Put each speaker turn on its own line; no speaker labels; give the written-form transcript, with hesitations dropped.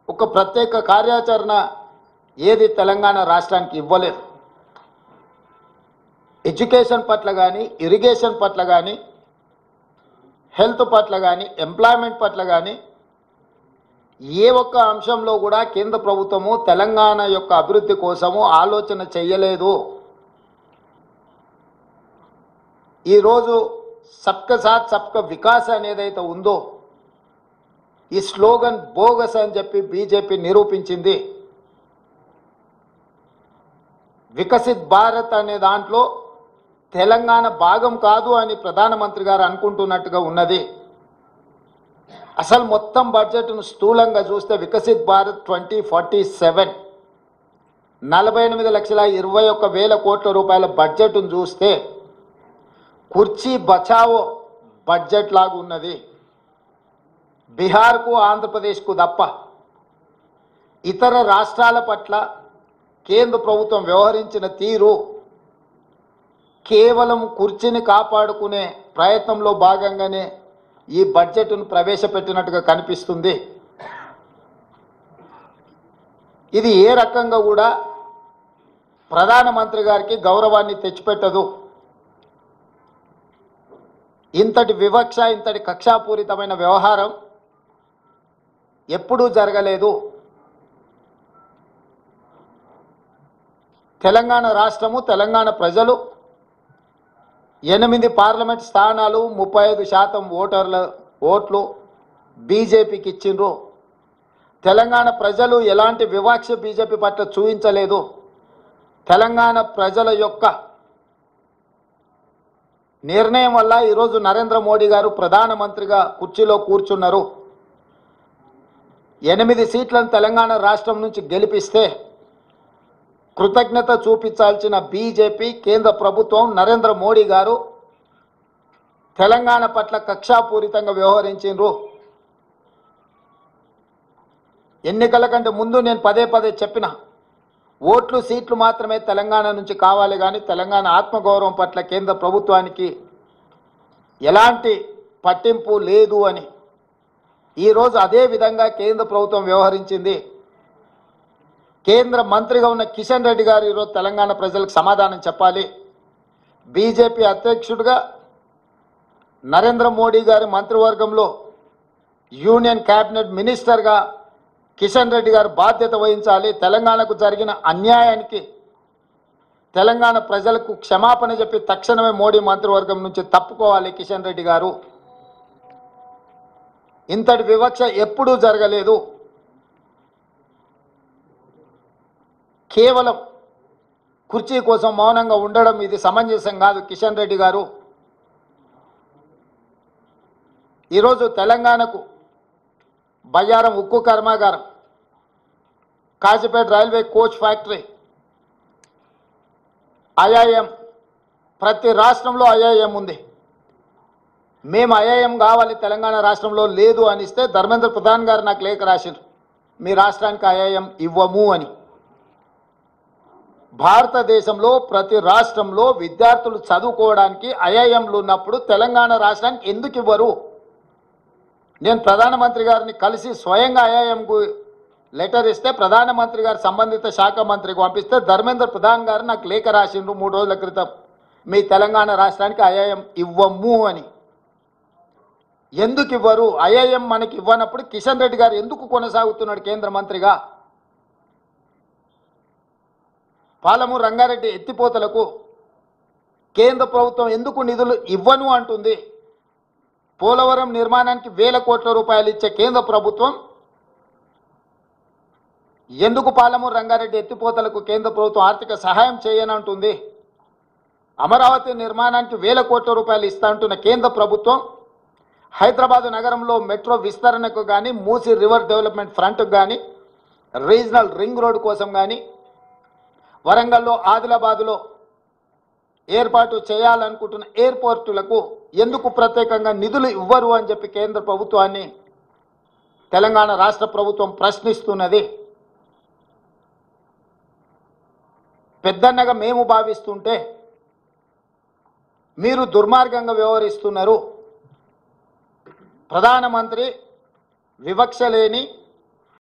ఒక ప్రత్యేక కార్యాచరణ ఏది తెలంగాణ రాష్ట్రానికి ఇవ్వలేదు. ఎడ్యుకేషన్ పట్ల కానీ, ఇరిగేషన్ పట్ల కానీ, హెల్త్ పట్ల కానీ, ఎంప్లాయ్మెంట్ పట్ల కానీ ఏ ఒక్క అంశంలో కూడా కేంద్ర ప్రభుత్వము తెలంగాణ యొక్క అభివృద్ధి కోసము ఆలోచన చేయలేదు. ఈరోజు సబ్కా సాత్ సబ్కా వికాస్ అనేదైతే ఉందో ఈ స్లోగన్ బోగస్ అని చెప్పి బీజేపీ నిరూపించింది. వికసిత్ భారత్ అనే దాంట్లో తెలంగాణ భాగం కాదు అని ప్రధానమంత్రి గారు అనుకుంటున్నట్టుగా ఉన్నది. అసలు మొత్తం బడ్జెట్ను స్థూలంగా చూస్తే వికసిత్ భారత్ 2047 48,21,000 కోట్ల రూపాయల బడ్జెట్ను చూస్తే కుర్చీ బచావో బడ్జెట్ లాగా ఉన్నది. బీహార్కు ఆంధ్రప్రదేశ్కు తప్ప ఇతర రాష్ట్రాల పట్ల కేంద్ర ప్రభుత్వం వ్యవహరించిన తీరు కేవలం కుర్చీని కాపాడుకునే ప్రయత్నంలో భాగంగానే ఈ బడ్జెట్ను ప్రవేశపెట్టినట్టుగా కనిపిస్తుంది. ఇది ఏ రకంగా కూడా ప్రధానమంత్రి గారికి గౌరవాన్ని తెచ్చిపెట్టదు. ఇంతటి వివక్ష, ఇంతటి కక్షాపూరితమైన వ్యవహారం ఎప్పుడూ జరగలేదు. తెలంగాణ రాష్ట్రము, తెలంగాణ ప్రజలు 8 పార్లమెంట్ స్థానాలు, 35% ఓట్లు బీజేపీకి ఇచ్చిండ్రు. తెలంగాణ ప్రజలు ఎలాంటి వివక్ష బీజేపీ పట్ల చూపించలేదు. తెలంగాణ ప్రజల యొక్క నిర్ణయం వల్ల ఈరోజు నరేంద్ర మోడీ గారు ప్రధానమంత్రిగా కుర్చీలో కూర్చున్నారు. 8 సీట్లను తెలంగాణ రాష్ట్రం నుంచి గెలిపిస్తే కృతజ్ఞత చూపించాల్సిన బీజేపీ, కేంద్ర ప్రభుత్వం, నరేంద్ర మోడీ గారు తెలంగాణ పట్ల కక్షాపూరితంగా వ్యవహరించారు. ఎన్నికల కంటే ముందు నేను పదే చెప్పిన ఓట్లు, సీట్లు మాత్రమే తెలంగాణ నుంచి కావాలి కానీ తెలంగాణ ఆత్మగౌరవం పట్ల కేంద్ర ప్రభుత్వానికి ఎలాంటి పట్టింపు లేదు అని. ఈరోజు అదే విధంగా కేంద్ర ప్రభుత్వం వ్యవహరించింది. కేంద్ర మంత్రిగా ఉన్న కిషన్ రెడ్డి గారు ఈరోజు తెలంగాణ ప్రజలకు సమాధానం చెప్పాలి. బీజేపీ అధ్యక్షుడిగా నరేంద్ర మోడీ గారి మంత్రివర్గంలో యూనియన్ క్యాబినెట్ మినిస్టర్గా కిషన్ రెడ్డి గారు బాధ్యత వహించాలి. తెలంగాణకు జరిగిన అన్యాయానికి తెలంగాణ ప్రజలకు క్షమాపణ చెప్పి తక్షణమే మోడీ మంత్రివర్గం నుంచి తప్పుకోవాలి కిషన్ రెడ్డి గారు. ఇంతటి వివక్ష ఎప్పుడూ జరగలేదు. కేవలం కుర్చీ కోసం మౌనంగా ఉండడం ఇది సమంజసం కాదు. కిషన్ రెడ్డి గారు ఈరోజు తెలంగాణకు బయ్యారం ఉక్కు కర్మాగారం, Kazipet railway coach factory, IIM, ప్రతి రాష్ట్రంలో ఐఐఎం ఉంది. మేము ఐఐఎం కావాలి తెలంగాణ రాష్ట్రంలో లేదు అనిస్తే ధర్మేంద్ర ప్రధాన్ గారు నాకు లేఖ రాశారు, మీ రాష్ట్రానికి ఐఐఎం ఇవ్వము అని. భారతదేశంలో ప్రతి రాష్ట్రంలో విద్యార్థులు చదువుకోవడానికి ఐఐఎంలు ఉన్నప్పుడు తెలంగాణ రాష్ట్రానికి ఎందుకు ఇవ్వరు? నేను ప్రధానమంత్రి గారిని కలిసి స్వయంగా ఐఐఎంకు లెటర్ ఇస్తే ప్రధానమంత్రి గారు సంబంధిత శాఖ మంత్రికి పంపిస్తే ధర్మేంద్ర ప్రధాన్ గారు నాకు లేఖ రాసిండ్రు 3 రోజుల క్రితం, మీ తెలంగాణ రాష్ట్రానికి ఐఐఎం ఇవ్వము అని. ఎందుకు ఇవ్వరు? ఐఐఎం మనకి ఇవ్వనప్పుడు కిషన్ రెడ్డి గారు ఎందుకు కొనసాగుతున్నాడు కేంద్ర మంత్రిగా? పాలమూరు రంగారెడ్డి ఎత్తిపోతలకు కేంద్ర ప్రభుత్వం ఎందుకు నిధులు ఇవ్వను అంటుంది? పోలవరం నిర్మాణానికి 1000 కోట్ల రూపాయలు ఇచ్చే కేంద్ర ప్రభుత్వం ఎందుకు పాలమూరు రంగారెడ్డి ఎత్తిపోతలకు కేంద్ర ప్రభుత్వం ఆర్థిక సహాయం చేయనంటుంది? అమరావతి నిర్మాణానికి 1000 కోట్ల రూపాయలు ఇస్తా అంటున్న కేంద్ర ప్రభుత్వం హైదరాబాద్ నగరంలో మెట్రో విస్తరణకు కానీ, మూసీ రివర్ డెవలప్మెంట్ ఫ్రంట్కు కానీ, రీజనల్ రింగ్ రోడ్ కోసం కానీ, వరంగల్లో, ఆదిలాబాద్లో ఏర్పాటు చేయాలనుకుంటున్న ఎయిర్పోర్టులకు ఎందుకు ప్రత్యేకంగా నిధులు ఇవ్వరు అని చెప్పి కేంద్ర ప్రభుత్వాన్ని తెలంగాణ రాష్ట్ర ప్రభుత్వం ప్రశ్నిస్తున్నది. పెద్దన్నగా మేము భావిస్తుంటే మీరు దుర్మార్గంగా వ్యవహరిస్తున్నారు. ప్రధానమంత్రి వివక్ష లేని